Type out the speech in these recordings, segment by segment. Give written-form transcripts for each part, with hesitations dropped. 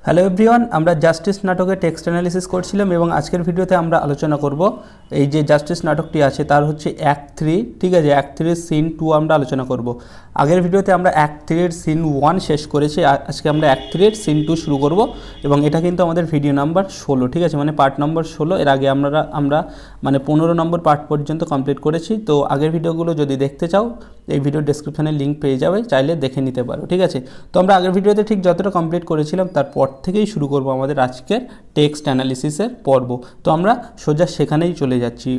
Hello everyone, আমরা justice নাটকের text analysis করছিলাম এবং আজকের ভিডিওতে আমরা আলোচনা করব এই যে জাস্টিস নাটকটি আছে তার হচ্ছে অ্যাক্ট 3, ঠিক আছে। অ্যাক্ট 3 সিন 2 আমরা আলোচনা করব। আগের ভিডিওতে আমরা অ্যাক্ট 3 সিন 1 শেষ করেছি, আজকে আমরা অ্যাক্ট 3 সিন 2 শুরু করব এবং এটা কিন্তু আমাদের ভিডিও নাম্বার 16, ঠিক আছে, মানে পার্ট নম্বর 16। এর আগে আমরা মানে 15 নম্বর পার্ট পর্যন্ত কমপ্লিট করেছি। তো আগের ভিডিওগুলো যদি দেখতে চাও এই ভিডিও ডেসক্রিপশনে লিঙ্ক পেয়ে যাবে, চাইলে দেখে নিতে পারো, ঠিক আছে। তো আমরা আগের ভিডিওতে ঠিক যতটা কমপ্লিট করেছিলাম তারপর থেকেই শুরু করব আমাদের আজকের টেক্সট অ্যানালিসিসের পর্ব। তো আমরা সোজা সেখানেই চলে যাচ্ছি।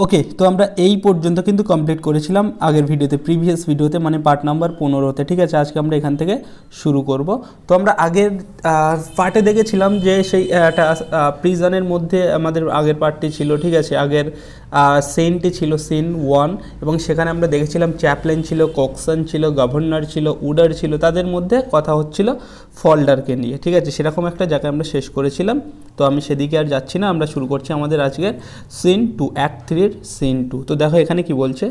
ওকে, তো আমরা এই পর্যন্ত কিন্তু কমপ্লিট করেছিলাম আগের ভিডিওতে, প্রিভিয়াস ভিডিওতে, মানে পার্ট নাম্বার 15তে, ঠিক আছে। আজকে আমরা এখান থেকে শুরু করব। তো আমরা আগের পার্টে দেখেছিলাম যে সেই একটা প্রিজনের মধ্যে আমাদের আগের পার্টটি ছিল, ঠিক আছে। আগের সিনটি ছিল সিন 1 এবং সেখানে আমরা দেখেছিলাম চ্যাপলেন ছিল, কক্সন ছিল, গভর্নর ছিল, উডার ছিল, তাদের মধ্যে কথা হচ্ছিল ফল্ডারকে নিয়ে, ঠিক আছে। সেরকম একটা জায়গায় আমরা শেষ করেছিলাম। তো আমি সেদিকে আর যাচ্ছি না, আমরা শুরু করছি আমাদের আজকের সিন 2, অ্যাক্ট 3 সিন 2। তো দেখো এখানে কি বলছে,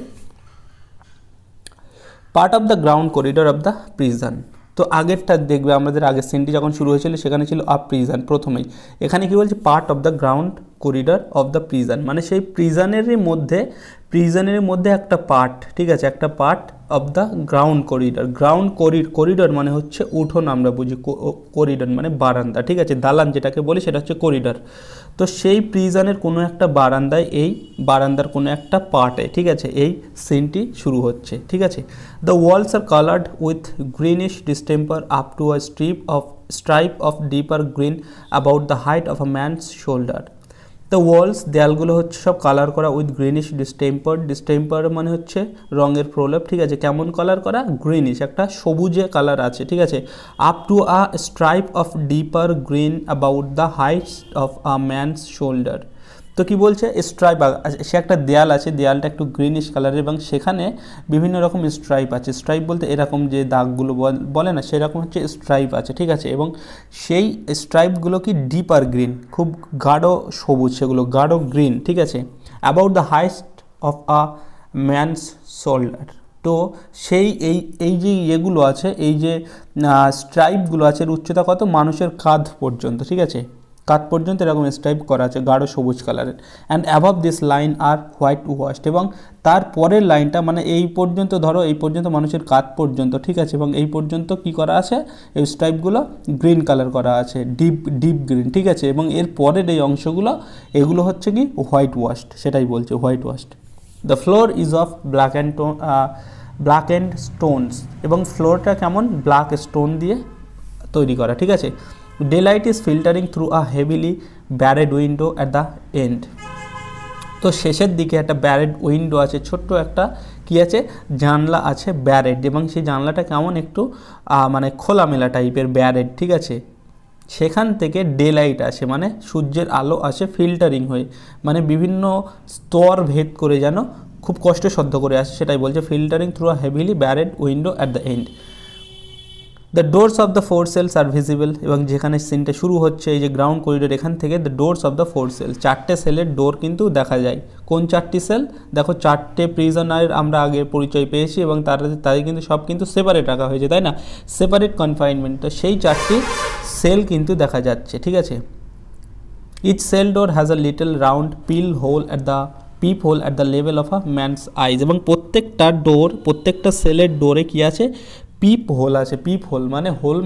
part of the ground corridor of the prison. তো আগেরটা দেখবে, আমাদের আগের সিনটি যখন শুরু হয়েছিল সেখানে ছিল আ প্রিজন প্রথমেই। এখানে কি বলছে, part of the ground corridor of the prison, মানে সেই প্রিজনের মধ্যে একটা পার্ট, ঠিক আছে, একটা part of the ground corridor. Corridor মানে হচ্ছে উঠোন, আমরা বুঝি করিডোর মানে বারান্দা, ঠিক আছে। দালান যেটাকে বলি সেটা হচ্ছে করিডোর। তো সেই প্রিজনের কোনো একটা বারান্দায়, এই বারান্দার কোনো একটা পার্টে, ঠিক আছে, এই সিনটি শুরু হচ্ছে, ঠিক আছে। The walls are coloured with greenish distemper up to a stripe of deeper green about the height of a man's shoulder. The walls, দেয়ালগুলো হচ্ছে সব কালার করা উইথ গ্রিনিশ ডিস্টেম্পার মানে হচ্ছে রঙের প্রলেপ, ঠিক আছে। কেমন কালার করা? গ্রিনিশ, একটা সবুজে কালার আছে, ঠিক আছে। Up to a stripe of deeper green about the height of a man's shoulder. তো কি বলছে, স্ট্রাইপ, সে একটা দেয়াল আছে, দেয়ালটা একটু গ্রিনিশ কালারের এবং সেখানে বিভিন্ন রকম স্ট্রাইপ আছে। স্ট্রাইপ বলতে এরকম যে দাগগুলো বলে না, সেরকম হচ্ছে স্ট্রাইপ আছে, ঠিক আছে। এবং সেই স্ট্রাইপগুলো কি ডিপার গ্রিন, খুব গাঢ় সবুজ, সেগুলো গাঢ় গ্রিন, ঠিক আছে। About the height of a man's shoulder. তো সেই এই যে এগুলো আছে, এই যে স্ট্রাইপগুলো আছে, এর উচ্চতা কত? মানুষের কাঁধ পর্যন্ত, ঠিক আছে। কাঁধ পর্যন্ত এরকম স্ট্রাইপ করা আছে গাঢ় সবুজ কালারের। And above this line are whitewashed, এবং তার পরের লাইনটা, মানে এই পর্যন্ত ধরো, এই পর্যন্ত মানুষের কাঁধ পর্যন্ত, ঠিক আছে, এবং এই পর্যন্ত কি করা আছে, এই স্ট্রাইপগুলো গ্রিন কালার করা আছে, ডিপ গ্রিন, ঠিক আছে। এবং এর পরের এই অংশগুলো, এগুলো হচ্ছে কি হোয়াইট ওয়াশড, সেটাই বলছে white washed. The floor is of black and Stones, এবং ফ্লোরটা কেমন? ব্ল্যাক স্টোন দিয়ে তৈরি করা, ঠিক আছে। Daylight is filtering through a heavily barred window at the end. তো শেষের দিকে একটা ব্যারেড উইন্ডো আছে, ছোট্ট একটা কি আছে, জানলা আছে ব্যারেড, এবং সেই জানলাটা কেমন একটু মানে খোলামেলা টাইপের ব্যারেড, ঠিক আছে। সেখান থেকে ডে লাইট আসে, মানে সূর্যের আলো আসে ফিল্টারিং হয়ে, মানে বিভিন্ন স্তর ভেদ করে যেন খুব কষ্টসাধ্য করে আসে, সেটাই বলছে filtering through a heavily barred window at the end. The doors of the 4 cells are visible, এবং যেখানে সিনটা শুরু হচ্ছে এই যে গ্রাউন্ড করিডোর, এখান থেকে the doors of the 4 cell, 4টে সেলের ডোর কিন্তু দেখা যায়। কোন 4টি সেল? দেখো 4টে প্রিজনারের আমরা আগে পরিচয় পেয়েছি এবং তাদের কিন্তু সব কিন্তু সেপারেট রাখা হয়েছে, তাই না, সেপারেট কনফাইনমেন্ট। তো সেই 4টি সেল কিন্তু দেখা যাচ্ছে, ঠিক আছে। Each cell door has a little round peep hole at the level of a man's eyes, এবং প্রত্যেকটা সেলের ডোরে কি আছে? পিপ হোল আছে। পিপ হোল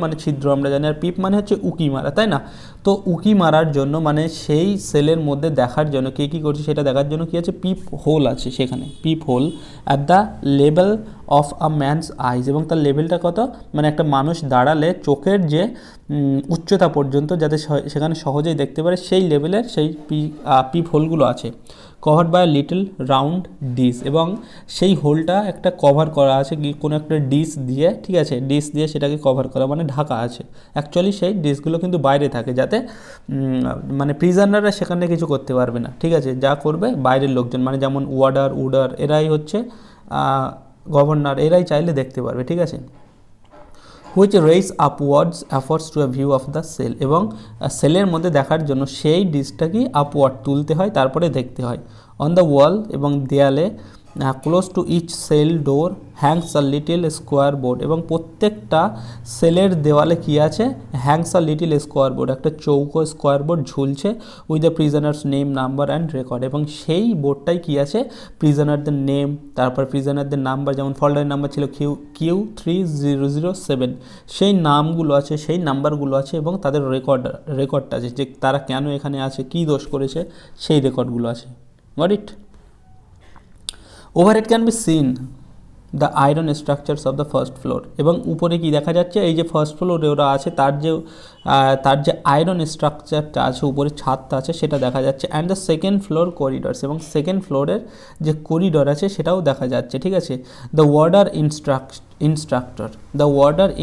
মানে ছিদ্র আমরা জানি, আর পিপ মানে হচ্ছে উকি মারা, তাই না। তো উকি মারার জন্য, মানে সেই সেলের মধ্যে দেখার জন্য কে কী করছে সেটা দেখার জন্য কি আছে? পিপ হোল আছে সেখানে, peep hole at the level of a man's eyes, এবং তার লেভেলটা কত? মানে একটা মানুষ দাঁড়ালে চোখের যে উচ্চতা পর্যন্ত যাতে সেখানে সহজেই দেখতে পারে, সেই লেভেলের সেই পিপ হোলগুলো আছে। Cover by little round dish, এবং সেই হোলটা একটা কভার করা আছে কোনো একটা ডিশ দিয়ে, ঠিক আছে, ডিশ দিয়ে সেটাকে কভার করা, মানে ঢাকা আছে। অ্যাকচুয়ালি সেই ডিশগুলো কিন্তু বাইরে থাকে, যাতে মানে প্রিজনাররা সেখানে কিছু করতে পারবে না, ঠিক আছে। যা করবে বাইরের লোকজন, মানে যেমন উডার, এরাই হচ্ছে গভর্নর, এরাই চাইলে দেখতে পারবে, ঠিক আছে। Which raise upwards affords to a view of the cell, এবং সেলের মধ্যে দেখার জন্য সেই ডিশটাকে আপওয়ার্ড তুলতে হয়, তারপরে দেখতে হয়। অন দ্য ওয়াল, এবং দেয়ালে close to each cell door hangs a little square board, এবং প্রত্যেকটা সেলের দেওয়ালে কী আছে, hangs a little square board, একটা চৌকো স্কোয়ার বোর্ড ঝুলছে with the prisoners name, number and record, এবং সেই বোর্ডটাই কী আছে, প্রিজনারদের নেম, তারপর প্রিজনারদের নাম্বার, যেমন ফল্ডারের নাম্বার ছিল Q3007, সেই নামগুলো আছে, সেই নাম্বারগুলো আছে, এবং তাদের রেকর্ডটা আছে, যে তারা কেন এখানে আছে, কী দোষ করেছে, সেই রেকর্ডগুলো আছে। Got it? Overhead can be seen the iron structures of the first floor, এবং উপরে কি দেখা যাচ্ছে, এই যে ফার্স্ট ফ্লোরে ওরা আছে তার যে আয়রন স্ট্রাকচারটা আছে, উপরে ছাদটা আছে, সেটা দেখা যাচ্ছে। And the second floor corridors, এবং সেকেন্ড ফ্লোরের যে করিডোর আছে সেটাও দেখা যাচ্ছে, ঠিক আছে। দ্য ওয়ার্ডার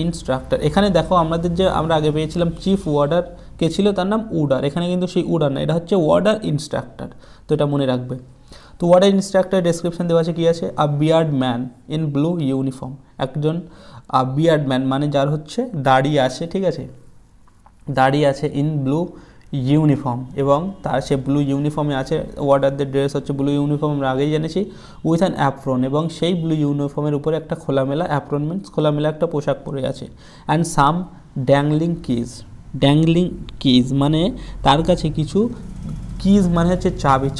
ইনস্ট্রাক্টর, এখানে দেখো আমাদের যে আমরা আগে পেয়েছিলাম চিফ ওয়ার্ডার কে ছিল, তার নাম উডার, এখানে কিন্তু সেই উডার না, এটা হচ্ছে ওয়ার্ডার ইনস্ট্রাক্টর, তো এটা মনে রাখবে। তো ওয়ার্ডার ইনস্ট্রাক্টর ডেসক্রিপশন দেওয়া আছে, কী আছে, a beard man in blue uniform, একজন বিয়ার্ড ম্যান মানে যার হচ্ছে দাড়ি আছে, ঠিক আছে, দাড়ি আছে, ইন ব্লু ইউনিফর্ম, এবং তার সে ব্লু ইউনিফর্মে আছে, ওয়ার্ডারদের ড্রেস হচ্ছে ব্লু ইউনিফর্ম, আমরা আগেই জেনেছি, উইথ অ্যান অ্যাপ্রন, এবং সেই ব্লু ইউনিফর্মের উপরে একটা খোলামেলা অ্যাপ্রন মিন্স খোলামেলা একটা পোশাক পরে আছে। অ্যান্ড সাম ড্যাংলিং কিজ মানে তার কাছে কিছু কিজ মানে হচ্ছে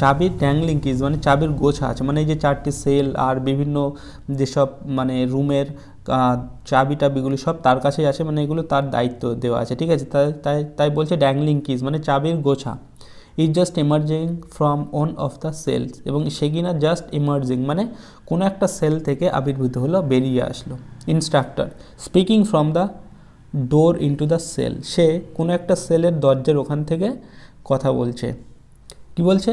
চাবির ড্যাংলিং কিজ মানে চাবির গোছা আছে, মানে এই যে 4টি সেল আর বিভিন্ন যেসব মানে রুমের চাবি টাবিগুলি সব তার কাছেই আছে, মানে এগুলো তার দায়িত্ব দেওয়া আছে, ঠিক আছে। তাই বলছে ড্যাংলিং কিজ মানে চাবির গোছা। Is just emerging from one of the cells, এবং সে কিনা জাস্ট ইমার্জিং মানে কোনো একটা সেল থেকে আবির্ভূত হলো, বেরিয়ে আসলো। Instructor speaking from the door into the cell, সে কোনো একটা সেলের দরজার ওখান থেকে কথা বলছে। কি বলছে,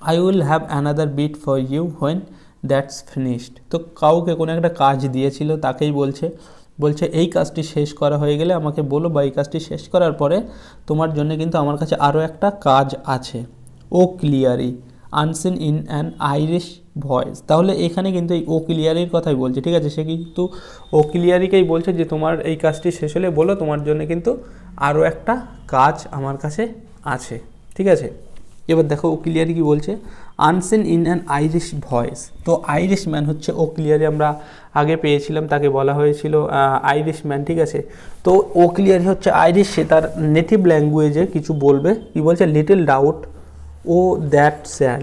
I will have another bit for you when that's finished, তো কাউকে কোনো একটা কাজ দিয়েছিল, তাকেই বলছে এই কাজটি শেষ করা হয়ে গেলে আমাকে বলো, বা এই কাজটি শেষ করার পরে তোমার জন্য কিন্তু আমার কাছে আরও একটা কাজ আছে। O'Cleary unseen in an Irish voice, তাহলে এখানে কিন্তু এই ও ক্লিয়ারির কথাই বলছে, ঠিক আছে, সে কিন্তু ও ক্লিয়ারিকেই বলছে যে তোমার এই কাজটি শেষ হলে বলো, তোমার জন্য কিন্তু আরও একটা কাজ আমার কাছে আছে, ঠিক আছে। এবার দেখো ও ক্লিয়ারি কী বলছে, unseen in an Irish voice, তো আইরিশ ম্যান হচ্ছে ও ক্লিয়ারি, আমরা আগে পেয়েছিলাম, তাকে বলা হয়েছিল আইরিশ ম্যান, ঠিক আছে। তো ও ক্লিয়ারি হচ্ছে আইরিশ, সে তার নেটিভ ল্যাঙ্গুয়েজে কিছু বলবে, কি বলছে, little doubt of that sir,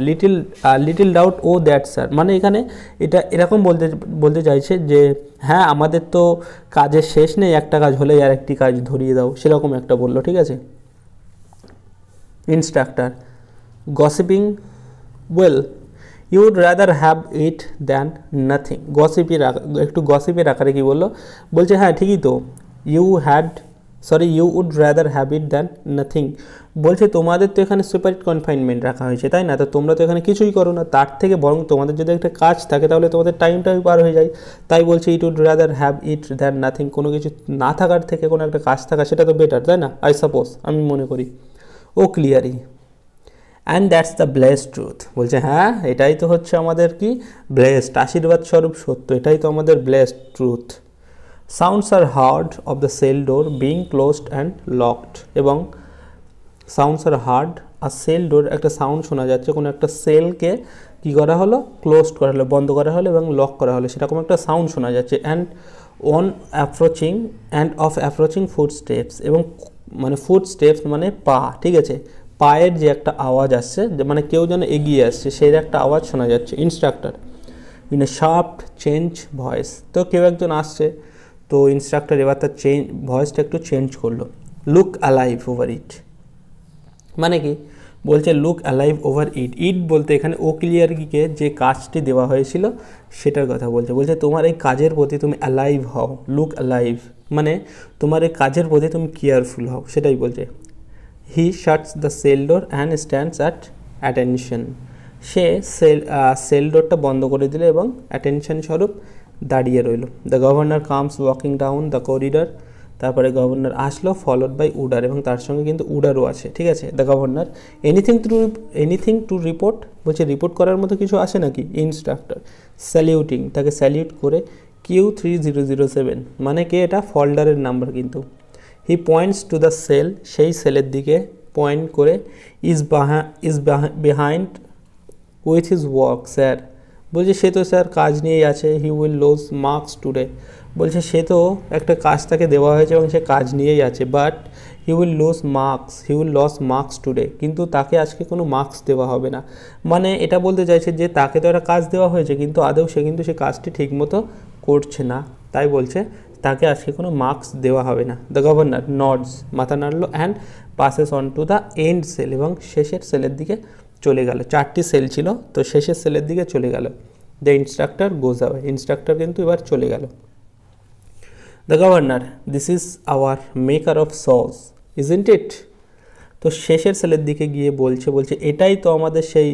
little doubt of that sir, মানে এখানে এটা এরকম বলতে চাইছে যে হ্যাঁ আমাদের তো কাজের শেষ নেই, একটা কাজ হলেই আর একটি কাজ ধরিয়ে দাও, সেরকম একটা বললো, ঠিক আছে। Instructor gossiping well you would rather have it than nothing, একটু গসিপের আকারে কি বলছে হ্যাঁ ঠিকই তো, you would rather have it than nothing, বলছে তোমাদের তো এখানে সেপারেট কনফাইনমেন্ট রাখা হয়েছে, তাই না, তো তোমরা তো এখানে কিছুই করো না, তার থেকে বরং তোমাদের যদি একটা কাজ থাকে তাহলে তোমাদের টাইমটাই পার হয়ে যায়, তাই বলছে it would rather have it than nothing, কোনো কিছু না থাকার থেকে কোনো একটা কাজ থাকা সেটা তো বেটার, তাই না, আই সাপোজ, আমি মনে করি। O'Cleary and that's the blessed truth, বলছে হ্যাঁ এটাই তো হচ্ছে আমাদের কি ব্লেসড, আশীর্বাদ স্বরূপ সত্য, এটাই তো আমাদের blessed truth. Sounds are heard of the cell door being closed and locked, এবং sounds are heard are cell door, একটা সাউন্ড শোনা যাচ্ছে, কোনো একটা সেলকে কী করা হলো, ক্লোজড করা হলো, বন্ধ করা হলো এবং লক করা হলো, সেরকম একটা সাউন্ড শোনা যাচ্ছে। And of approaching foot steps, এবং মানে ফুট স্টেপস মানে পা, ঠিক আছে, পায়ের যে একটা আওয়াজ আসছে, যে মানে কেউ যেন এগিয়ে আসছে সেই একটা আওয়াজ শোনা যাচ্ছে। Instructor in a sharp change voice, তো কেউ একজন আসছে, তো ইনস্ট্রাক্টর এবার তার ভয়েসটা একটু চেঞ্জ করলো। লুক অ্যালাইভ ওভার ইট, মানে কি বলছে লুক অ্যালাইভ ওভার ইট বলতে এখানে ও ক্লিয়ারিকে যে কাজটি দেওয়া হয়েছিল সেটার কথা বলছে তোমার এই কাজের প্রতি তুমি অ্যালাইভ হও, লুক অ্যালাইভ মানে তোমার এই কাজের প্রতি তুমি কেয়ারফুল হও, সেটাই বলছে। He shuts the cell door and stands at attention, সে সেল ডোরটা বন্ধ করে দিল এবং অ্যাটেনশন স্বরূপ দাঁড়িয়ে রইল। The governor comes walking down the corridor, তারপরে গভর্নর আসলো ফলোড বাই উডার, এবং তার সঙ্গে কিন্তু উডারও আছে, ঠিক আছে। The governor anything to report, বলছে রিপোর্ট করার মতো কিছু আছে নাকি। ইনস্ট্রাক্টর স্যালিউটিং, তাকে স্যালিউট করে Q3007 মানে কি এটা ফল্ডারের নাম্বার কিন্তু। হি পয়েন্টস টু দ্য সেল, সেই সেলের দিকে পয়েন্ট করে is behind with his work sir, বলছে সে তো স্যার কাজ নিয়েই আছে, he will lose marks today. বলছে সে তো একটা কাজ তাকে দেওয়া হয়েছে এবং সে কাজ নিয়েই আছে, but he will loss marks today, কিন্তু তাকে আজকে কোনো মার্কস দেওয়া হবে না। মানে এটা বলতে চাইছে যে তাকে তো একটা কাজ দেওয়া হয়েছে কিন্তু আদৌ সে কিন্তু সে কাজটি ঠিকমতো করছে না, তাই বলছে তাকে আজকে কোনো মার্কস দেওয়া হবে না। দ্য গভর্নর নডস, মাথা নাড়লো, and passes on to the end cell, এবং শেষের সেলের দিকে চলে গেল। 4টি সেল ছিল, তো শেষের সেলের দিকে চলে গেল। The instructor goes away, instructor কিন্তু এবার চলে গেল। The governor, this is our maker of sauce, isn't it? তো শেষের সেলের দিকে গিয়ে বলছে এটাই তো আমাদের সেই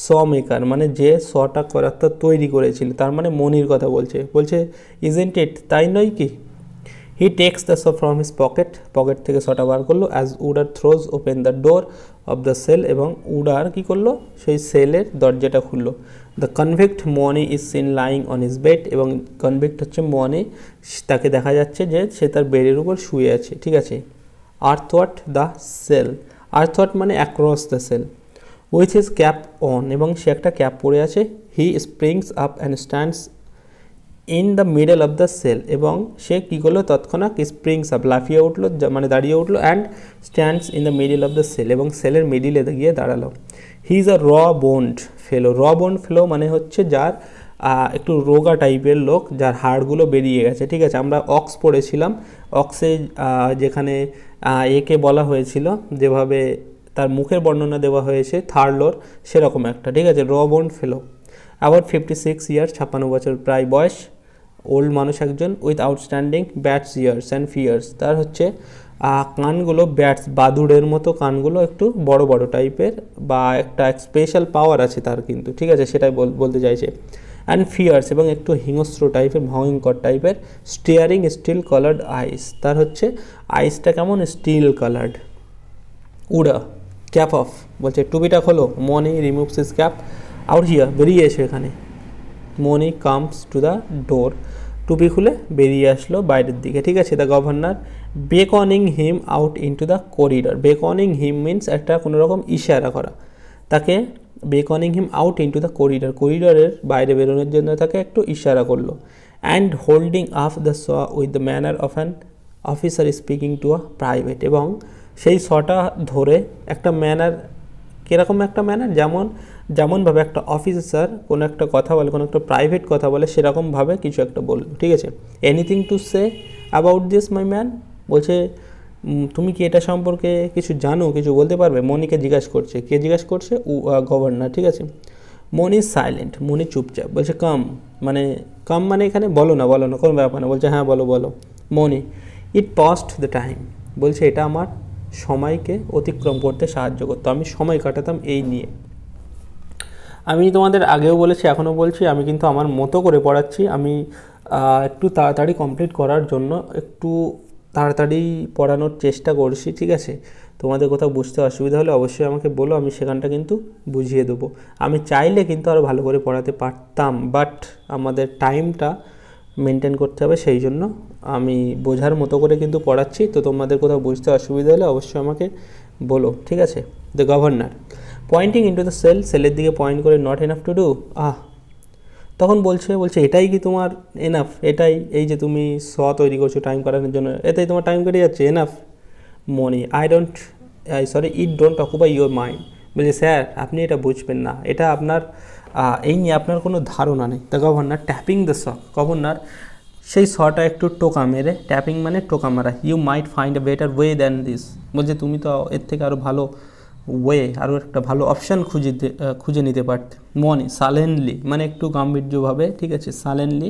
স মেকার, মানে যে শটা করাটা তৈরি করেছিল, তার মানে মনির কথা বলছে ইজন্ট ইট, তাই নয় কি? He takes the saw from his pocket থেকে শটা বার করলো, as Wooder throws open the door of the cell, এবং উডার কী করলো, সেই সেলের দরজাটা খুললো। The convict Moaney is seen lying on his bed, এবং কনভিক্ট হচ্ছে মনি, তাকে দেখা যাচ্ছে যে সে তার বেডের উপর শুয়ে আছে, ঠিক আছে। আর্থওয়ার্ড দ্য সেল, আর্থওয়ার্ড মানে across the cell, with his cap on, এবং সে একটা ক্যাপ পরে আছে। He springs up and stands in the middle of the cell, এবং সে কী করলো, তৎক্ষণাৎ স্প্রিংস আপ, লাফিয়ে উঠলো, মানে দাঁড়িয়ে উঠলো, and stands in the middle of the cell, এবং সেলের মিডিলে গিয়ে দাঁড়ালো। হি ইজ আ বোনড ফেলো মানে হচ্ছে যার একটু রোগা টাইপের লোক, যার হাড়গুলো বেরিয়ে গেছে, ঠিক আছে। আমরা অক্স পড়েছিলাম, অক্সে যেখানে একে বলা হয়েছিল, যেভাবে তার মুখের বর্ণনা দেওয়া হয়েছে থার্লোর, সেরকম একটা, ঠিক আছে, বোনড ফেলো। আবার 56 ইয়ার্স, 56 বছর প্রায় বয়স, ওল্ড মানুষ একজন, with outstanding bat's ears and fierce, তার হচ্ছে কানগুলো বাদুড়ের মতো কানগুলো একটু বড় বড় টাইপের, বা একটা স্পেশাল পাওয়ার আছে তার কিন্তু, ঠিক আছে, সেটাই বলতে চাইছে। অ্যান্ড ফিয়ার্স, এবং একটু হিংস্র টাইপের, ভয়ঙ্কর টাইপের। স্টিয়ারিং স্টিল কালার্ড আইস, তার হচ্ছে আইসটা কেমন, steel coloured. Wooder, cap off, বলছে টুপিটা খোলো। Moaney removes his cap, out here, বেরিয়ে এসো এখানে। Moaney comes to the door, টুপি খুলে বেরিয়ে আসলো বাইরের দিকে, ঠিক আছে। The governor beckoning him out into the corridor, beckoning him means একটা কোনো রকম ইশারা করা, তাকে beckoning him out into the করিডরের বাইরে বেরোনোর জন্য তাকে একটু ইশারা করলো। And holding up the saw with the manner of an officer speaking to a private, এবং সেই শটা ধরে একটা ম্যানার, কীরকম একটা ম্যানার, যেমনভাবে একটা অফিসার কোনো একটা কথা বলে, কোনো একটা প্রাইভেট কথা বলে, সেরকমভাবে কিছু একটা বললো, ঠিক আছে। Anything to say about this my man, বলছে তুমি কি এটা সম্পর্কে কিছু জানো, কিছু বলতে পারবে? মনিকে জিজ্ঞাসা করছে, কে জিজ্ঞাসা করছে? গভর্নর, ঠিক আছে। মনি সাইলেন্ট, মনি চুপচাপ, বলছে কাম মানে এখানে বলো না কোনো ব্যাপার না, বলছে হ্যাঁ বলো। মনি, ইট পাস্ট দ্য টাইম, বলছে এটা আমার সময়কে অতিক্রম করতে সাহায্য করতো, আমি সময় কাটাতাম এই নিয়ে। আমি তোমাদের আগেও বলেছি, এখনও বলছি, আমি কিন্তু আমার মতো করে পড়াচ্ছি, আমি একটু তাড়াতাড়ি কমপ্লিট করার জন্য একটু তাড়াতাড়ি পড়ানোর চেষ্টা করছি, ঠিক আছে। তোমাদের কোথাও বুঝতে অসুবিধা হলে অবশ্যই আমাকে বলো, আমি সেখানটা কিন্তু বুঝিয়ে দেবো। আমি চাইলে কিন্তু আরও ভালো করে পড়াতে পারতাম, বাট আমাদের টাইমটা মেনটেন করতে হবে, সেই জন্য আমি বোঝার মতো করে কিন্তু পড়াচ্ছি। তো তোমাদের কোথাও বুঝতে অসুবিধা হলে অবশ্যই আমাকে বলো, ঠিক আছে। The governor pointing into the সেলের দিকে পয়েন্ট করে, নট এনাফ টু ডু, তখন বলছে এটাই কি তোমার এনাফ? এটাই, এই যে তুমি তৈরি করছো টাইম কাটানোর জন্য, এতেই তোমার টাইম কেটে যাচ্ছে, enough? Money, it don't occupy your mind, বলছে স্যার আপনি এটা বুঝবেন না, এটা আপনার এই নিয়ে আপনার কোনো ধারণা নেই। The governor tapping the governor সেই শটা একটু টোকা মেরে, ট্যাপিং মানে টোকা মারা, you might find a better way than this, বলছে তুমি তো এর থেকে আরও ভালো ওয়ে, আরও একটা ভালো অপশান খুঁজে নিতে পারতে। মনি সালেনলি মানে একটু গাম্ভীর্যভাবে, ঠিক আছে, সালেনলি,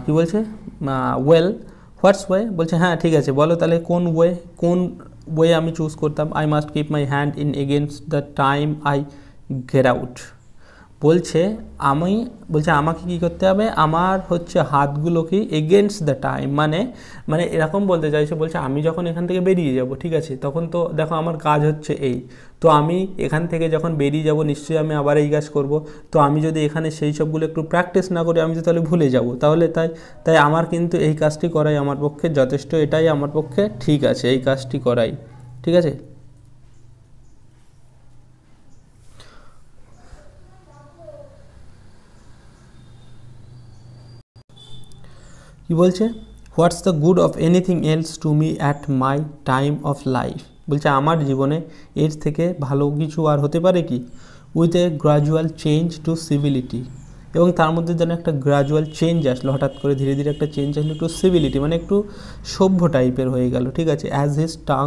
কী বলছে, হোয়াটস ওয়ে, বলছে হ্যাঁ ঠিক আছে, বলো তাহলে কোন ওয়ে আমি চুজ করতাম। I must keep my hand in against the time I get out, বলছে আমাকে কী করতে হবে, আমার হচ্ছে হাতগুলো কি এগেনস্ট দ্য টাইম, মানে এরকম বলতে চাইছে, বলছে আমি যখন এখান থেকে বেরিয়ে যাব, ঠিক আছে, তখন তো দেখো আমার কাজ হচ্ছে এই, তো আমি এখান থেকে যখন বেরিয়ে যাব নিশ্চয়ই আমি আবার এই কাজ করব, তো আমি যদি এখানে সেই সবগুলো একটু প্র্যাকটিস না করি আমি তো তাহলে ভুলে যাব, তাহলে তাই আমার কিন্তু এই কাজটি করাই আমার পক্ষে যথেষ্ট, এটাই আমার পক্ষে ঠিক আছে, এই কাজটি করাই, ঠিক আছে। কি বলছে, what's the good of anything else to me at my time of life, বলছে আমার জীবনে এর থেকে ভালো কিছু আর হতে পারে কি, with a gradual change to civility, এবং তার মধ্যে যেন একটা গ্রাজুয়াল চেঞ্জ আসলো, হঠাৎ করে ধীরে ধীরে একটা চেঞ্জ আসলো টু সিভিলিটি, মানে একটু সভ্য টাইপের হয়ে গেল, ঠিক আছে। অ্যাজ হিজ টাং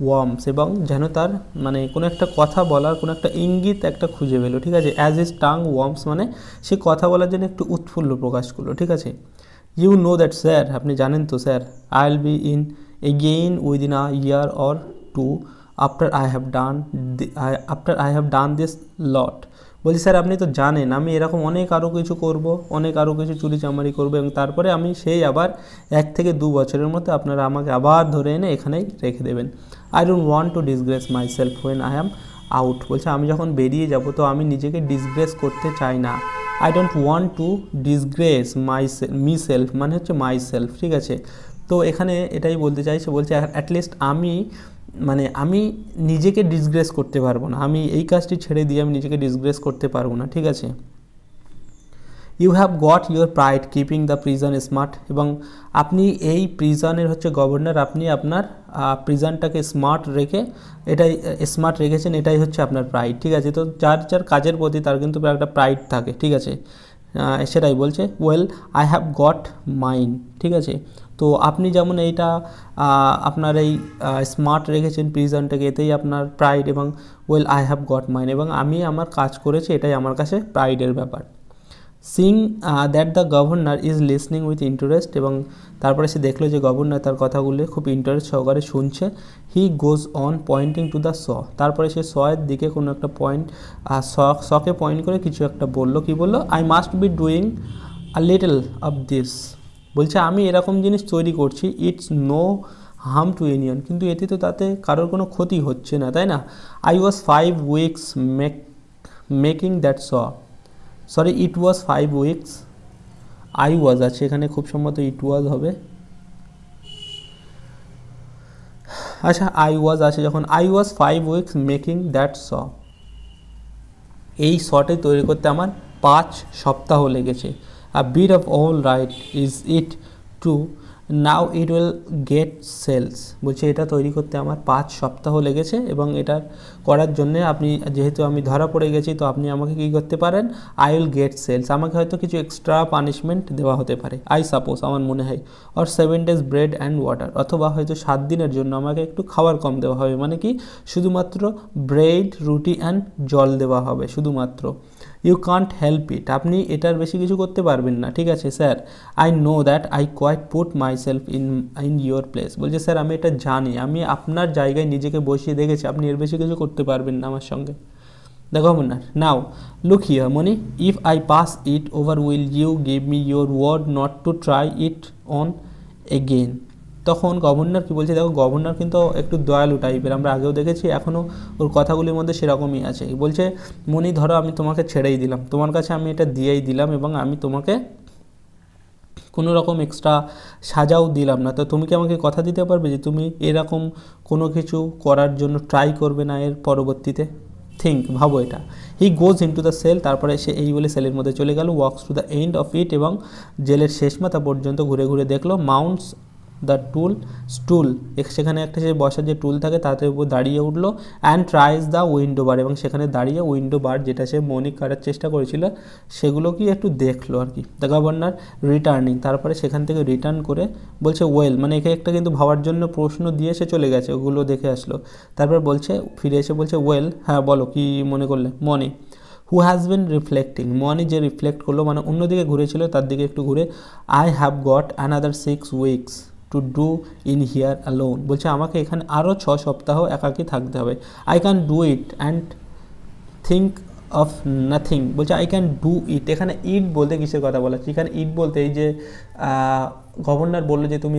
ওয়ার্মস, এবং যেন তার মানে কোনো একটা কথা বলার কোনো একটা ইঙ্গিত একটা খুঁজে পেলো, ঠিক আছে। অ্যাজ হিজ টাং ওয়ার্মস মানে সে কথা বলার জন্য একটু উৎফুল্ল প্রকাশ করলো, ঠিক আছে। ইউ নো দ্যাট স্যার, আপনি জানেন তো sir, I will be in again within a year or two after I have done this lot, বলছি স্যার আপনি তো জানেন আমি এরকম অনেক আরও কিছু করব, অনেক আরও কিছু চুরি চামারি করবো, এবং তারপরে আমি সেই আবার 1 থেকে 2 বছরের মধ্যে আপনারা আমাকে আবার ধরে এনে এখানেই রেখে দেবেন। I don't want to disgrace my self when I am out, বলছে আমি যখন বেরিয়ে যাব তো আমি নিজেকে ডিসগ্রেস করতে চাই না। I don't want to disgrace me self মানে হচ্ছে মাই সেলফ, ঠিক আছে। তো এখানে এটাই বলতে চাইছে, বলছে অ্যাটলিস্ট আমি মানে আমি নিজেকে ডিসগ্রেস করতে পারবো না, আমি এই কাজটি ছেড়ে দিয়ে আমি নিজেকে ডিসগ্রেস করতে পারবো না, ঠিক আছে। You have got your pride keeping the prison smart, এবং আপনি এই প্রিজনের হচ্ছে গভর্নর, আপনি আপনার প্রিজনটাকে স্মার্ট রেখে এটাই স্মার্ট রেখেছেন, এটাই হচ্ছে আপনার প্রাইড, ঠিক আছে। তো যার যার কাজের প্রতি তার কিন্তু একটা প্রাইড থাকে, ঠিক আছে, সেটাই বলছে। Well I have goat mine, ঠিক আছে। তো আপনি যেমন এইটা আপনার এই স্মার্ট রেখেছেন প্রিজনটাকে, এতেই আপনার প্রাইড, এবং well I have goat mine, এবং আমি আমার কাজ করেছি, এটাই আমার কাছে প্রাইডের ব্যাপার। Singh that the governor is listening with interest, এবং তারপরে সে দেখলো যে গভর্নর তার কথাগুলো খুব ইন্টারেস্ট সহকারে শুনছে। He goes on pointing to the saw, তারপরে সে এর দিকে কোনো একটা পয়েন্ট সকে পয়েন্ট করে কিছু একটা বললো, কি বললো, I must be doing a little of this, বলছে আমি এরকম জিনিস তৈরি করছি, it's no harm to anyone, কিন্তু এতে তো তাতে কারোর কোনো ক্ষতি হচ্ছে না, তাই না। I was 5 weeks making that sorry it was 5 weeks, I was আছে এখানে, খুব সম্ভবত ইট ওয়াজ হবে, আচ্ছা আই ওয়াজ আছে যখন, I was 5 weeks making that এই শটে তৈরি করতে আমার 5 সপ্তাহ লেগেছে। A bit of all right is it to now it will get sales, বলছে এটা তৈরি করতে আমার 5 সপ্তাহ লেগেছে, এবং এটা করার জন্যে আপনি যেহেতু আমি ধরা পড়ে গেছি তো আপনি আমাকে কী করতে পারেন, আই উইল গেট সেলস, আমাকে হয়তো কিছু এক্সট্রা পানিশমেন্ট দেওয়া হতে পারে, আই সাপোজ আমার মনে হয়, or 7 days bread and water, অথবা হয়তো 7 দিনের জন্য আমাকে একটু খাবার কম দেওয়া হবে, মানে কি শুধুমাত্র ব্রেড রুটি অ্যান্ড জল দেওয়া হবে শুধুমাত্র। ইউ কান্ট হেল্প ইট, আপনি এটার বেশি কিছু করতে পারবেন না, ঠিক আছে sir. I know that I quite put myself in your place, বলছে স্যার আমি এটা জানি, আমি আপনার জায়গায় নিজেকে বসিয়ে দেখেছি, আপনি এর বেশি কিছু করতে পারবেন না আমার সঙ্গে। The governor, now look here Mony, if I pass it over will you give me your word not to try it on again. তখন গভর্নর কী বলছে, দেখো গভর্নর কিন্তু একটু দয়ালু টাইপের, আমরা আগেও দেখেছি, এখনও ওর কথাগুলির মধ্যে সেরকমই আছে। বলছে মনি ধরো আমি তোমাকে ছেড়েই দিলাম, তোমার কাছে আমি এটা দিয়েই দিলাম, এবং আমি তোমাকে কোনো রকম এক্সট্রা সাজাও দিলাম না, তো তুমি কি আমাকে কথা দিতে পারবে যে তুমি এরকম কোনো কিছু করার জন্য ট্রাই করবে না এর পরবর্তীতে। থিঙ্ক, ভাবো এটা। He goes into the cell, তারপরে সে এই বলে সেলের মধ্যে চলে গেল, walks to the end of it, এবং জেলের শেষ মাথা পর্যন্ত ঘুরে ঘুরে দেখলো, মাউন্টস দ্য স্টুল, সেখানে একটা যে বসার যে টুল থাকে তাতে উপর দাঁড়িয়ে উঠলো, অ্যান্ড ট্রাইজ দ্য উইন্ডো বার, এবং সেখানে দাঁড়িয়ে উইন্ডো বার যেটা সে মনিক কাটার চেষ্টা করেছিল সেগুলো কি একটু দেখলো আর কি। দ্য গভর্নর রিটার্নিং, তারপরে সেখান থেকে রিটার্ন করে বলছে ওয়েল, মানে একে একটা কিন্তু ভাবার জন্য প্রশ্ন দিয়ে সে চলে গেছে, ওগুলো দেখে আসলো, তারপর বলছে ফিরে এসে বলছে ওয়েল, হ্যাঁ বলো কি মনে করলে। মনি হু হ্যাজ বিন রিফ্লেক্টিং, মনি যে রিফ্লেক্ট করলো মানে অন্যদিকে ঘুরেছিল তার দিকে একটু ঘুরে, I have goat another 6 weeks to do in here alone, বলছে আমাকে এখানে আরও 6 সপ্তাহ একাকি থাকতে হবে। I can do it and think of nothing, বলছে আই ক্যান ডু ইট, এখানে ইট বলতে কিসের কথা বলা হচ্ছে, এখানে ইট বলতে এই যে গভর্নর বললো যে তুমি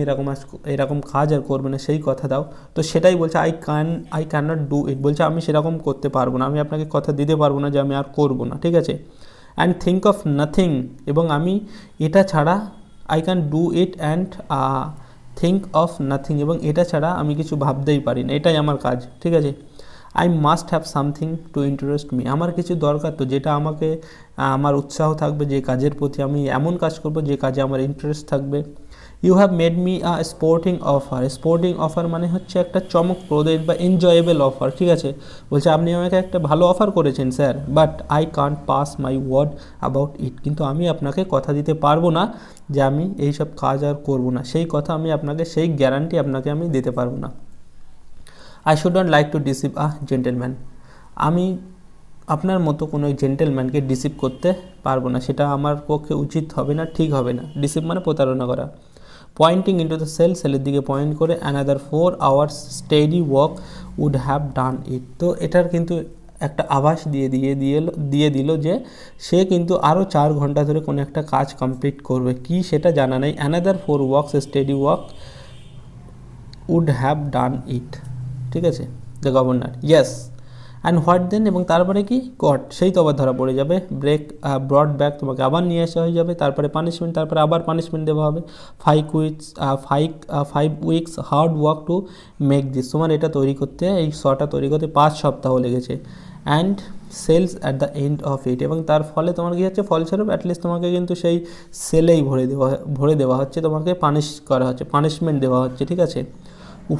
এরকম কাজ আর করবে না, সেই কথা দাও, তো সেটাই বলছে I can not do it, বলছে আমি সেরকম করতে পারবো না, আমি আপনাকে কথা দিতে পারবো না যে আমি আর করবো না, ঠিক আছে। অ্যান্ড থিঙ্ক অফ নাথিং, এবং আমি এটা ছাড়া I can do it and think of nothing, এবং এটা ছাড়া আমি কিছু ভাবতেই পারি না, এটাই আমার কাজ, ঠিক আছে। I must have something to interest me, আমার কিছু দরকার তো যেটা আমাকে আমার উৎসাহ থাকবে, যে কাজের প্রতি আমি এমন কাজ করব যে কাজে আমার ইন্টারেস্ট থাকবে। You have made me a sporting offer. Sporting offer মানে হচ্ছে একটা চমকপ্রদ বা এনজয়েবল অফার, ঠিক আছে। বলছে আপনি আমাকে একটা ভালো অফার করেছেন sir, but I can't pass my word about it. কিন্তু আমি আপনাকে কথা দিতে পারবো না যে আমি এইসব কাজ আর করবো না, সেই কথা আমি আপনাকে, সেই গ্যারান্টি আপনাকে আমি দিতে পারবো না। I should not like to deceive a gentleman. আমি আপনার মতো কোনো জেন্টেলম্যানকে ডিসিভ করতে পারবো না, সেটা আমার পক্ষে উচিত হবে না, ঠিক হবে না। ডিসিভ মানে প্রতারণা করা। পয়েন্টিং ইন্টু দ্য সেল, সেলের দিকে পয়েন্ট করে, another 4 hours steady work would have done it. তো এটার কিন্তু একটা আভাস দিয়ে দিল যে সে কিন্তু আরও 4 ঘন্টা ধরে কোনো একটা কাজ কমপ্লিট করবে, কি সেটা জানা নেই। Another 4 hours steady work would have done it, ঠিক আছে। The governor, yes and what then, এবং তারপরে কি গট, সেই তো আবার ধরা পড়ে যাবে। ব্রড ব্যাক, তোমাকে আবার নিয়ে আসা হয়ে যাবে, তারপরে পানিশমেন্ট, তারপরে আবার পানিশমেন্ট দেওয়া হবে। 5 weeks hard work to make this, তোমার এটা তৈরি করতে, এই শটা তৈরি করতে 5 সপ্তাহ লেগেছে। And sales at the end of it, এবং তার ফলে তোমার কী হচ্ছে, ফলস্বরূপ অ্যাটলিস্ট তোমাকে কিন্তু সেই সেলেই ভরে দেওয়া হচ্ছে, তোমাকে পানিশ করা হচ্ছে, পানিশমেন্ট দেওয়া হচ্ছে, ঠিক আছে।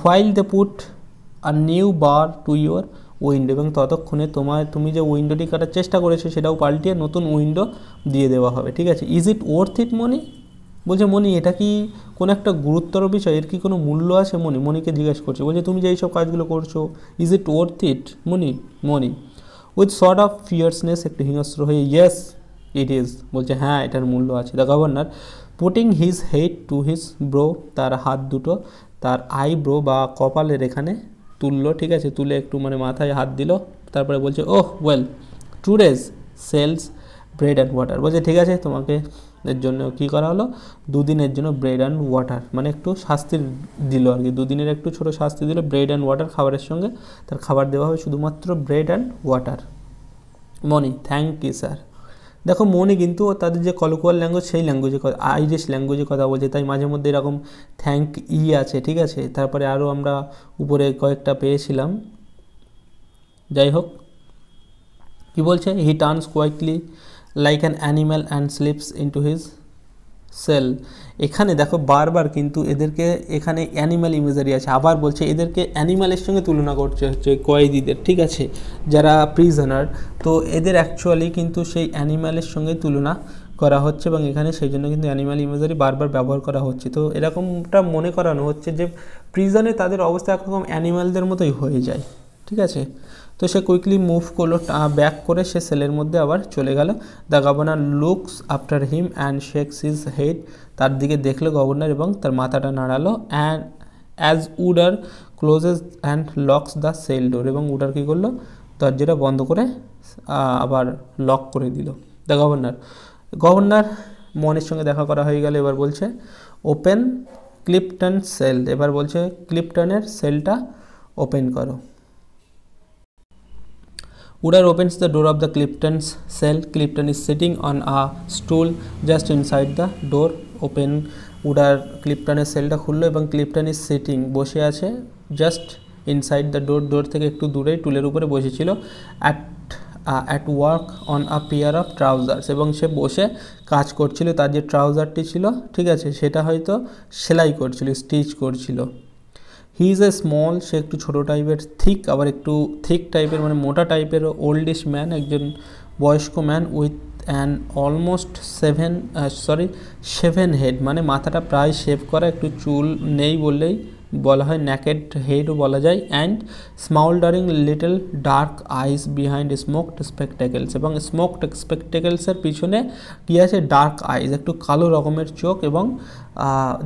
While they put a new bar to your window, এবং ততক্ষণে তুমি যে উইন্ডোটি কাটার চেষ্টা করেছো সেটাও পাল্টিয়ে নতুন উইন্ডো দিয়ে দেওয়া হবে, ঠিক আছে। ইজ ইট ওয়ার্থ ইট মনি, বলছে মনি এটা কি কোনো একটা গুরুত্বর বিষয়, এর কি কোনো মূল্য আছে মনিকে জিজ্ঞেস করছে, বলছে তুমি যে এইসব কাজগুলো করছো, is it worth it Moaney with sort of fierceness, একটু হিংস্র হয়ে, ইয়েস ইট ইজ, বলছে হ্যাঁ এটার মূল্য আছে। The governor putting his head to his bro, তার হাত দুটো তার আইব্রো বা কপালের এখানে তুললো, ঠিক আছে, তুলে একটু মানে মাথায় হাত দিল, তারপরে বলছে oh well today's cells bread and water, বলছে ঠিক আছে তোমাকে এর জন্য কী করা হলো, 2 দিনের জন্য ব্রেড অ্যান্ড ওয়াটার, মানে একটু শাস্তি দিল আর কি, 2 দিনের একটু ছোটো শাস্তি দিল। ব্রেড অ্যান্ড ওয়াটার খাবারের সঙ্গে তার খাবার দেওয়া হবে শুধুমাত্র bread and water. Mony thank you sir. দেখো মনি কিন্তু তাদের যে কলোকুয়াল ল্যাঙ্গুয়েজ, সেই ল্যাঙ্গুয়েজে আইরিশ ল্যাঙ্গুয়েজে কথা বলছে, তাই মাঝে মধ্যে এরকম থ্যাংক আছে, ঠিক আছে। তারপরে আরও আমরা উপরে কয়েকটা পেয়েছিলাম, যাই হোক কী বলছে, he turns quietly like an animal and slips into his cell. এখানে দেখো বারবার কিন্তু এদেরকে এখানে অ্যানিম্যাল ইমেজারি আছে, আবার বলছে এদেরকে অ্যানিম্যালের সঙ্গে তুলনা করছে হচ্ছে কয়েদিদের, ঠিক আছে, যারা প্রিজনার, তো এদের অ্যাকচুয়ালি কিন্তু সেই অ্যানিম্যালের সঙ্গে তুলনা করা হচ্ছে, এবং এখানে সেই জন্য কিন্তু অ্যানিম্যাল ইমেজারি বারবার ব্যবহার করা হচ্ছে। তো এরকমটা মনে করানো হচ্ছে যে প্রিজনে তাদের অবস্থা একরকম অ্যানিম্যালদের মতোই হয়ে যায়, ঠিক আছে। তো সে কুইকলি মুভ করলো, ব্যাক করে সে সেলের মধ্যে আবার চলে গেল। The governor looks after him and shakes his head, তার দিকে দেখলো গভর্নর এবং তার মাথাটা নাড়ালো। And as Wooder closes and locks the cell door, এবং উডার কী করলো, দরজাটা বন্ধ করে আবার লক করে দিল। দ্য গভর্নর মনের সঙ্গে দেখা করা হয়ে গেল, এবার বলছে ওপেন ক্লিপটন সেল, এবার বলছে ক্লিপটনের সেলটা ওপেন করো। Udar opens the door of the Clifton's cell. Clifton is sitting on a stool just inside the door. Open Udar Clifton's সেলটা খুললো এবং Clifton is sitting, বসে আছে just inside the door, ডোর থেকে একটু দূরেই টুলের উপরে বসেছিল। at work on a pair of trousers, এবং সে বসে কাজ করছিল, তার যে ট্রাউজারটি ছিল, ঠিক আছে, সেটা হয়তো সেলাই করছিল, স্টিচ করছিল। হি ইজ এ স্মল, সে একটু ছোটো টাইপের, থিক, আবার একটু থিক টাইপের মানে মোটা টাইপের, ওল্ডিশ ম্যান, একজন বয়স্ক man, with an almost shaven head, মানে মাথাটা প্রায় শেভ করা, একটু চুল নেই বললেই বলা হয়, ন্যাকেড হেডও বলা যায়। And smouldering little dark eyes behind smoked spectacles, এবং স্মোকড স্পেকটেকেলসের পিছনে কী আছে, ডার্ক আইস, একটু কালো রকমের চোখ, এবং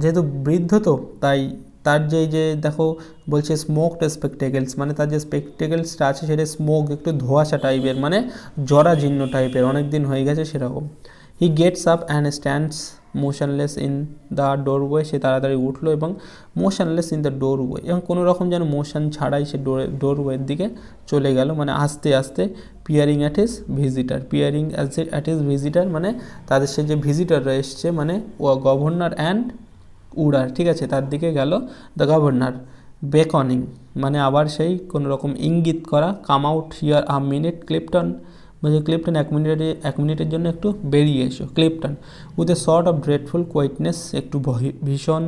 যেহেতু বৃদ্ধ তো তাই তার যে দেখো বলছে স্মোকড স্পেকটেকেলস, মানে তার যে স্পেকটেকেলসটা আছে সেটা স্মোক, একটু ধোঁয়াশা টাইপের, মানে জরাজীর্ণ টাইপের, অনেক দিন হয়ে গেছে সেরকম। He gets up and stands motionless in the doorway, সে তাড়াতাড়ি উঠলো এবং মোশনলেস ইন দ্য ডোরওয়ে, এবং কোনো রকম যেন মোশন ছাড়াই সে ডোরওয়ের দিকে চলে গেল, মানে আস্তে আস্তে। পিয়ারিং অ্যাট হিজ ভিজিটার, মানে তাদের সে যে ভিজিটাররা এসছে, মানে ও গভর্নর অ্যান্ড উডার, ঠিক আছে, তার দিকে গেল। দ্য গভর্নর বেকনিং, মানে আবার সেই কোনো রকম ইঙ্গিত করা। Come out here a minute Clipton, বলছে ক্লিফটন 1 মিনিটের জন্য একটু বেরিয়ে এসো। Clifton with a sort of dreadful quietness, একটু ভীষণ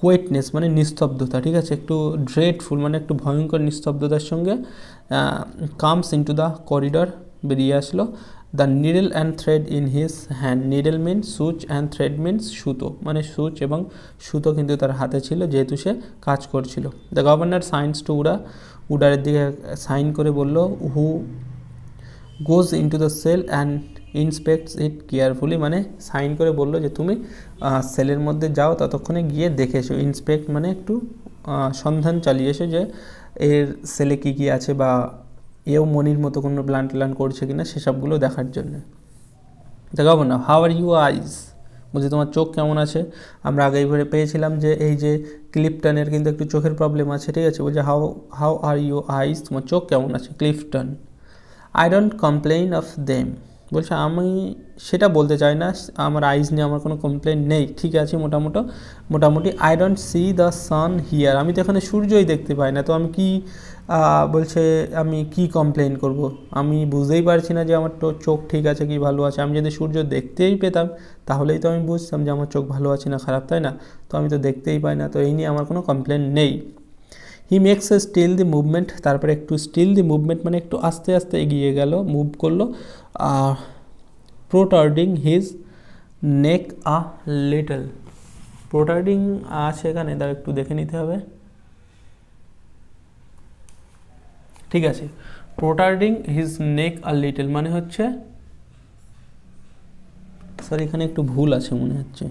কোয়েটনেস মানে নিস্তব্ধতা, ঠিক আছে, একটু ড্রেডফুল মানে একটু ভয়ঙ্কর নিস্তব্ধতার সঙ্গে কামস ইনটু দ্য করিডর, বেরিয়ে আসলো। The needle and thread in his hand, needle means such and thread means সুতো, মানে সুচ এবং সুতো কিন্তু তার হাতে ছিল যেহেতু সে কাজ করছিল। দ্য গভর্নর সাইন্স টু উডারের দিকে সাইন করে বলল, who goes into the cell and inspects it carefully, মানে সাইন করে বললো যে তুমি সেলের মধ্যে যাও, ততক্ষণে গিয়ে দেখে এসো। ইন্সপেক্ট মানে একটু সন্ধান চালিয়ে এসো যে এর সেলে কী কী আছে বা এও মনির মতো কোনো প্ল্যান করছে কিনা সেসবগুলো দেখার জন্য। দেখাবো না, হাউ আর ইউ আইস, বলছি তোমার চোখ কেমন আছে। আমরা আগেই ভরে পেয়েছিলাম যে এই যে ক্লিফটনের কিন্তু একটু চোখের প্রবলেম আছে, ঠিক আছে, বলছে হাউ আর ইউ আইস, তোমার চোখ কেমন আছে। Clifton I don't complain of them, বলছে আমি সেটা বলতে চাই না, আমার আইজ নিয়ে আমার কোনো কমপ্লেন নেই, ঠিক আছে মোটামুটি। I don't see the sun here, আমি তো এখানে সূর্যই দেখতে পাই না, তো আমি কি বলছে আমি কি কমপ্লেন করব, আমি বুঝতেই পারছি না যে আমার চোখ ঠিক আছে কি ভালো আছে। আমি যদি সূর্য দেখতেই পেতাম তাহলেই তো আমি বুঝতাম যে আমার চোখ ভালো আছে না খারাপ, তাই না, তো আমি তো দেখতেই পাই না, তো এই নিয়ে আমার কোনো কমপ্লেন নেই। He makes a still the movement, তারপরে একটু স্টিল দি মুভমেন্ট মানে একটু আস্তে আস্তে এগিয়ে গেল, মুভ করলো, প্রোটার্ডিং হিজ নেক আ লিটল, প্রোটার্ডিং আছে এখানে, তার একটু দেখে নিতে হবে, ঠিক আছে, প্রোটার্ডিং হিজ নেক আ লিটল মানে হচ্ছে, সরি এখানে একটু ভুল আছে মনে হচ্ছে,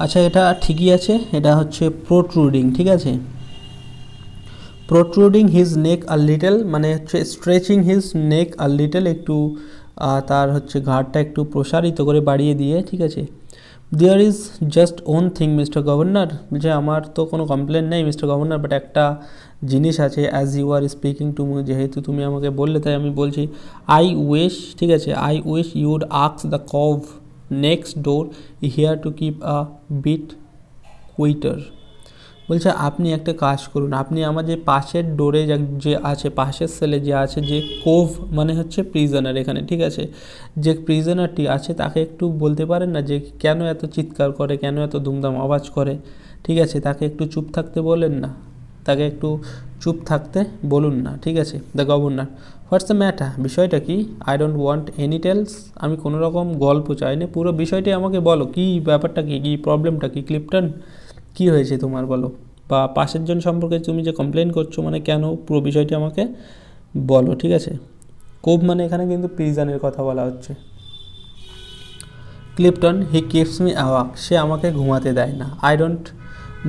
আচ্ছা এটা ঠিকই আছে, এটা হচ্ছে প্রোট্রুডিং, ঠিক আছে, প্রোট্রুডিং হিজ নেক আ লিটল মানে হচ্ছে stretching his neck a little, একটু তার হচ্ছে ঘাড়টা একটু প্রসারিত করে বাড়িয়ে দিয়ে, ঠিক আছে। There is just one thing mister governor, যে আমার তো কোনো কমপ্লেন নেই মিস্টার গভর্নর, বাট একটা জিনিস আছে, as you are speaking to me, যেহেতু তুমি আমাকে বললে তাই আমি বলছি। আই উইশ, ঠিক আছে, I wish you'd ask the cove next door here to keep a bit quieter, বলছে আপনি একটা কাজ করুন, আপনি আমার যে পাশের ডোরে যে আছে, পাশের সেলে যে আছে, যে কোভ মানে হচ্ছে প্রিজনার এখানে, ঠিক আছে, যে প্রিজনারটি আছে তাকে একটু বলতে পারেন না যে কেন এত চিৎকার করে, কেন এত দুমদাম আওয়াজ করে, ঠিক আছে, তাকে একটু চুপ থাকতে বলেন না, তাকে একটু চুপ থাকতে বলুন না, ঠিক আছে। The governor what's the matter, বিষয়টা কি। I don't want any tales, আমি কোনো রকম গল্প চাই না, পুরো বিষয়টি আমাকে বলো, কি ব্যাপারটা কি প্রবলেমটা কি ক্লিফটন, কি হয়েছে তোমার বলো, বা পাশের জন সম্পর্কে তুমি যে কমপ্লেন করছো মানে কেন, পুরো বিষয়টি আমাকে বলো, ঠিক আছে। কোভ মানে এখানে কিন্তু প্রিজনের কথা বলা হচ্ছে। Clifton he keeps me awake, সে আমাকে ঘুমাতে দেয় না। I don't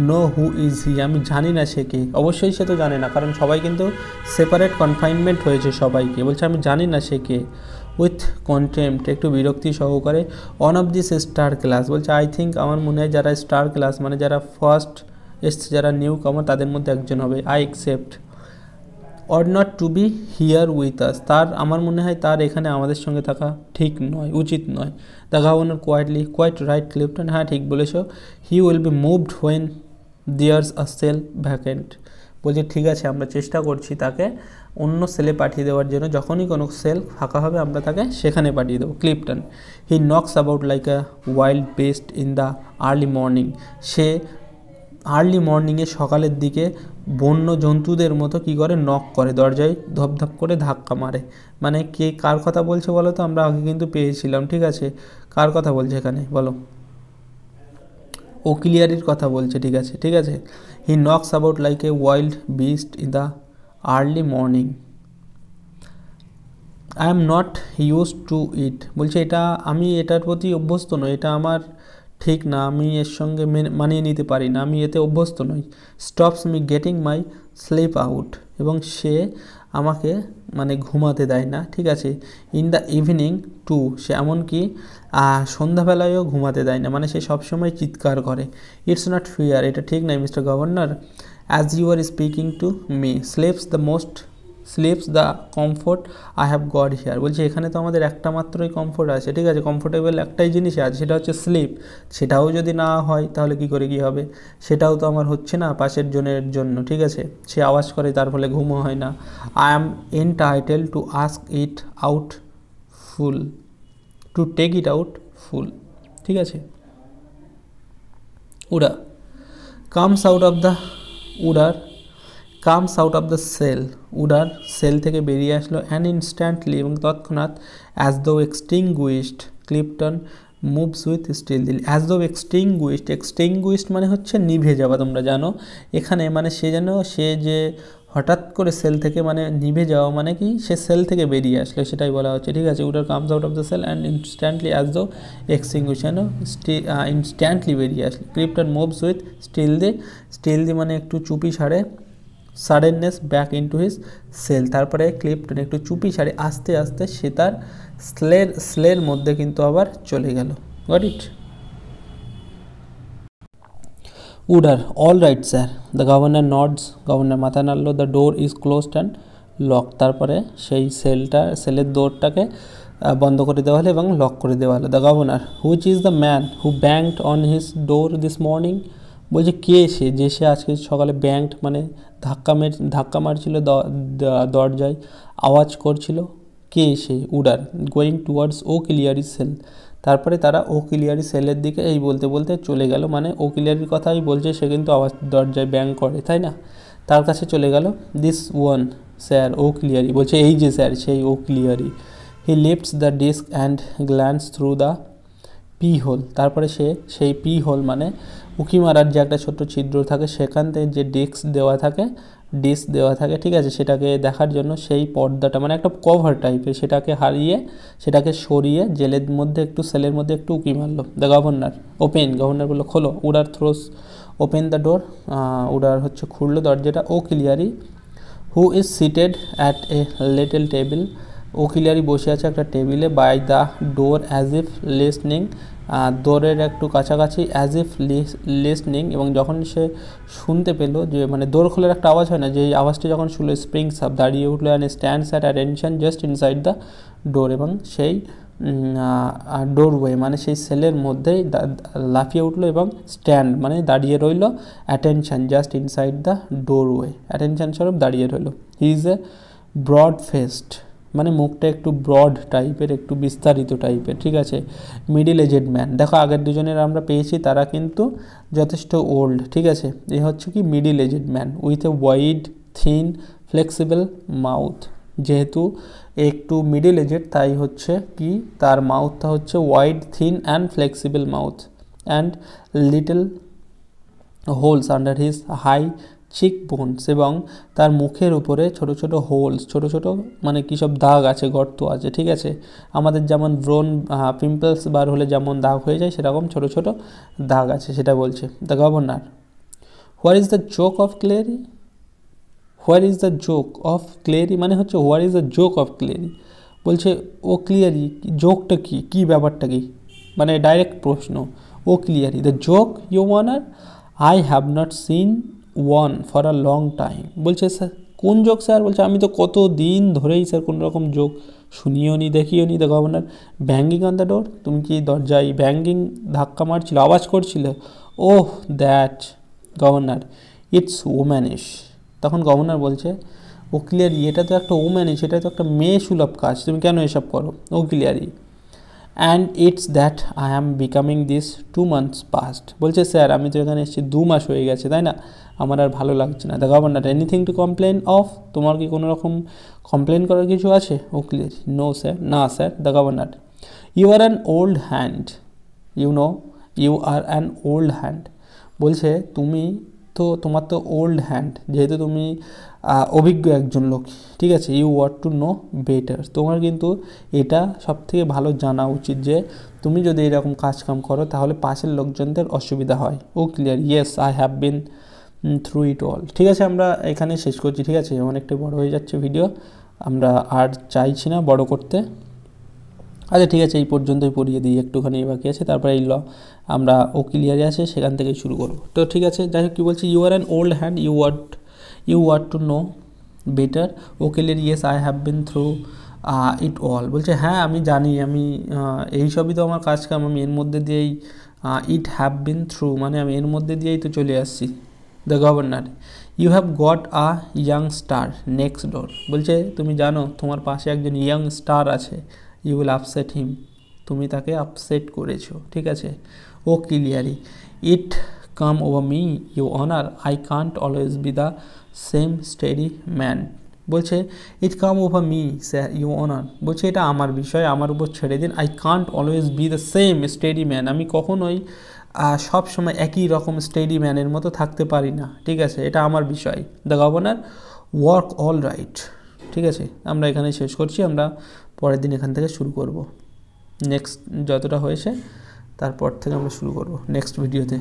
know who is he, আমি জানি না সে কে, অবশ্যই সে তো জানে না, কারণ সবাই কিন্তু সেপারেট কনফাইনমেন্ট হয়েছে সবাইকে, বলছে আমি জানি না সে কে। উইথ কন্টেম্পট, একটু বিরক্তি সহকারে, one of this star class, বলছে আই থিঙ্ক আমার মনে হয় যারা স্টার ক্লাস মানে যারা ফার্স্ট এসছে, যারা নিউ কামার তাদের মধ্যে একজন হবে। I accept or not to be here with us, তার আমার মনে হয় তার এখানে আমাদের সঙ্গে থাকা ঠিক নয়, উচিত নয়। The governor quite right Clifton, হ্যাঁ ঠিক বলেছ। He will be moved when there's a cell vacant, বলছে ঠিক আছে আমরা চেষ্টা করছি তাকে অন্য সেলে পাঠিয়ে দেওয়ার জন্য, যখনই কোনো সেল ফাঁকা হবে আমরা তাকে সেখানে পাঠিয়ে দেবো। Clifton he knocks about like a wild beast in the early morning, সে আর্লি মর্নিংয়ে সকালের দিকে বন্য জন্তুদের মতো কী করে নক করে, দরজায় ধপধপ করে ধাক্কা মারে, মানে কে কার কথা বলছে বলো তো, আমরা আগে কিন্তু পেয়েছিলাম, ঠিক আছে, কার কথা বলছে এখানে বলো, ওকিলিয়ারির কথা বলছে, ঠিক আছে। He knocks about like a wild beast in the early morning, I am not use to it, বলছে এটা আমি এটার প্রতি অভ্যস্ত নই, এটা আমার ঠিক না, আমি এর সঙ্গে মানিয়ে নিতে পারি না, আমি এতে অভ্যস্ত নই। Stops me getting my sleep out, এবং সে আমাকে মানে ঘুমাতে দেয় না, ঠিক আছে। ইন দ্য ইভিনিং টু, সে এমনকি সন্ধ্যাবেলায়ও ঘুমাতে দেয় না, মানে সে সবসময় চিৎকার করে। ইটস নট ফেয়ার, এটা ঠিক নয় mister governor, as you are speaking to me sleeps the most sleeps the comfort I have got here. বলছে এখানে তো আমাদের একটা মাত্রই কমফোর্ট আছে, ঠিক আছে, কমফোর্টেবল একটাই জিনিস আছে, সেটা হচ্ছে স্লিপ। সেটাও যদি না হয় তাহলে কি করে কি হবে, সেটাও তো আমার হচ্ছে না পাশের জনের জন্য, ঠিক আছে। সে আওয়াজ করে, তার ফলে ঘুমও হয় না। I am entitle to ask it out full, to take it out full, ঠিক আছে। Wooder comes out of the, Wooder comes out of the cell, Wooder cell থেকে বেরিয়ে আসলো, অ্যান্ড ইনস্ট্যান্টলি, এবং তৎক্ষণাৎ, as though extinguished, Clipton moves with stealthy, as though extinguished, extinguished মানে হচ্ছে নিভে যাওয়া, তোমরা জানো। এখানে মানে সে যেন, সে যে হঠাৎ করে সেল থেকে মানে নিভে যাওয়া মানে কি, সে সেল থেকে বেরিয়ে আসলো, সেটাই বলা হচ্ছে, ঠিক আছে। Wooder comes out of the cell and instantly as though extinguished, যেন ইনস্ট্যান্টলি বেরিয়ে আসলো। ক্লিপটন মুভস উইথ স্টিলদি, স্টিলদি মানে একটু চুপি ছাড়ে, সাডেননেস ব্যাক ইনটু হিজ সেল, তারপরে ক্লিপটন একটু চুপি ছাড়ে আস্তে আস্তে সে তার স্লের মধ্যে কিন্তু আবার চলে গেল। Got it? Wooder all right sir, the governor nods, governor মাথা নাড়ল, the door is closed and lock, তারপরে সেই সেলের দোরটাকে বন্ধ করে দেওয়া হলো এবং লক করে দেওয়া হলো। The governor, which is the man who banged on his door this morning, বলছে কে সে, যে সে আজকে সকালে ব্যাংড মানে ধাক্কা মারছিল দরজায়, আওয়াজ করছিল, কে সে? উডার গোয়িং টুয়ার্ডস ও ক্লিয়ারি সেল, তারপরে তারা ও ক্লিয়ারি সেলের দিকে এই বলতে বলতে চলে গেল, মানে ও ক্লিয়ারির কথাই বলছে, সে কিন্তু আওয়াজ দরজায় ব্যাং করে, তাই না, তার কাছে চলে গেল। This one sir O'Cleary, বলছে এই যে স্যার সেই O'Cleary. He lifts the disc and glance through the peep hole, তারপরে সে সেই পি হোল মানে উঁকি মারার যে একটা ছোট্ট ছিদ্র থাকে, সেখান থেকে যে ডিস্ক দেওয়া থাকে, ঠিক আছে, সেটাকে দেখার জন্য সেই পর্দাটা মানে একটা কভার টাইপের, সেটাকে সরিয়ে জেলের মধ্যে একটু, সেলের মধ্যে একটু উঁকি মারলো। দ্য গভর্নর ওপেন, গভর্নর বললো খোলো। Wooder throws open the door, Wooder হচ্ছে খুললো দরজাটা। O'Cleary who is seated at a little table, O'Cleary বসে আছে একটা টেবিলে, by the door as if listening, দোরের একটু কাছাকাছি, অ্যাজ ইফ লিসনিং, এবং যখন সে শুনতে পেলো যে মানে দোর খোলার একটা আওয়াজ হয় না, যে আওয়াজটা যখন শুনলো, স্প্রিংস আপ, দাঁড়িয়ে উঠলো, and stands at attention just inside the door, এবং সেই ডোরওয়ে মানে সেই সেলের মধ্যেই লাফিয়ে উঠলো এবং স্ট্যান্ড মানে দাঁড়িয়ে রইল, attention just inside the doorway, attention স্বরূপ দাঁড়িয়ে রইল। He is a broad faced, মানে মুখটা একটু ব্রড টাইপের, একটু বিস্তারিত টাইপের, ঠিক আছে। মিডিল এজেড ম্যান, দেখো আগের দুজনের আমরা পেয়েছি তারা কিন্তু যথেষ্ট ওল্ড, ঠিক আছে। এ হচ্ছে কি middle aged man with a wide thin flexible mouth, যেহেতু একটু মিডিল এজেড তাই হচ্ছে কি তার মাউথটা হচ্ছে wide thin and flexible mouth, and little holes under his high cheek bones, এবং তার মুখের উপরে ছোট ছোট হোলস, ছোট ছোট মানে কী সব দাগ আছে, গর্ত আছে, ঠিক আছে। আমাদের যেমন ব্রোন পিম্পলস বার হলে যেমন দাগ হয়ে যায়, সেরকম ছোট ছোট দাগ আছে, সেটা বলছে। The governor, where is the joke of Cleary, where is the joke of Cleary মানে হচ্ছে where is the joke of Cleary, বলছে ও ক্লিয়ারি জোকটা কী, কী ব্যাপারটা কী, মানে ডাইরেক্ট প্রশ্ন। O'Cleary, the joke you honour, I have not seen one for a long time, বলছে sir কোন joke sir, বলছে আমি তো কত দিন ধরেই স্যার কোনো রকম জোক শুনিও নি দেখিও নি। The governor, banging on the door, তুমি কি দরজায় ব্যাঙ্গিং ধাক্কা মারছিল, আওয়াজ করছিল? ওহ দ্যাট, গভর্নর, ইটস ওম্যানিশ, তখন গভর্নর বলছে ও ক্লিয়ারি এটা তো একটা ওম্যানিশ, এটা তো একটা মেয়ে সুলভ কাজ, তুমি কেন এসব করো? O'Cleary, and it's that I am becoming this 2 months past, বলছে স্যার আমি তো এখানে এসেছি 2 মাস হয়ে গেছে, তাই না, আমার আর ভালো লাগছে না। The governor, anything to complain of, তোমার কি কোনো রকম কমপ্লেন করার কিছু আছে? ও ক্লিয়ার, নো স্যার, না স্যার। The governor, you are an old hand, you are an old hand, বলছে তুমি তো, তোমার তো ওল্ড হ্যান্ড, যেহেতু তুমি অভিজ্ঞ একজন লোক, ঠিক আছে। You watt to know better, তোমার কিন্তু এটা সবথেকে ভালো জানা উচিত যে তুমি যদি এরকম কাজকাম করো তাহলে পাশের লোকজনদের অসুবিধা হয়। O'Cleary, yes I have been through it all. ঠিক আছে, আমরা এখানে শেষ করছি, ঠিক আছে, অনেকটা বড় হয়ে যাচ্ছে ভিডিও, আমরা আর চাইছি না বড় করতে। আচ্ছা ঠিক আছে, এই পর্যন্তই পড়িয়ে দিই, একটুখানি বাকি আছে, তারপরে এই আমরা ও ক্লিয়ারে আছে সেখান থেকেই শুরু করব। তো ঠিক আছে, যাই হোক কী বলছি, you are an old hand, you watt to know better. O'Cleary yes I have been through it all, বলছে হ্যাঁ আমি জানি, আমি এই সবই তো আমার কাজ কাম, আমি এর মধ্যে দিয়েই ইট হ্যাভ বিন থ্রু মানে আমি এর মধ্যে দিয়েই তো চলে আসছি। The governor, you have got a young star next door, বলছে তুমি জানো তোমার পাশে একজন ইয়াং স্টার আছে, ইউ উইল আপসেট হিম, তুমি তাকে আপসেট করেছো, ঠিক আছে। O'Cleary, it come over me you honour, I can't always be the same steady man, বলছে it come over me you honour, বলছে এটা আমার বিষয়, আমার উপর ছেড়ে দিন। I can't always be the same steady man, আমি কখনোই সব সময় একই রকম স্টেডি ম্যানের মতো থাকতে পারি না, ঠিক আছে, এটা আমার বিষয়। The governor, work all right, ঠিক আছে, আমরা এখানে শেষ করছি, আমরা পরের দিন এখান থেকে শুরু করব, নেক্সট যতটা হয়েছে তারপর থেকে আমরা শুরু করব নেক্সট ভিডিওতে।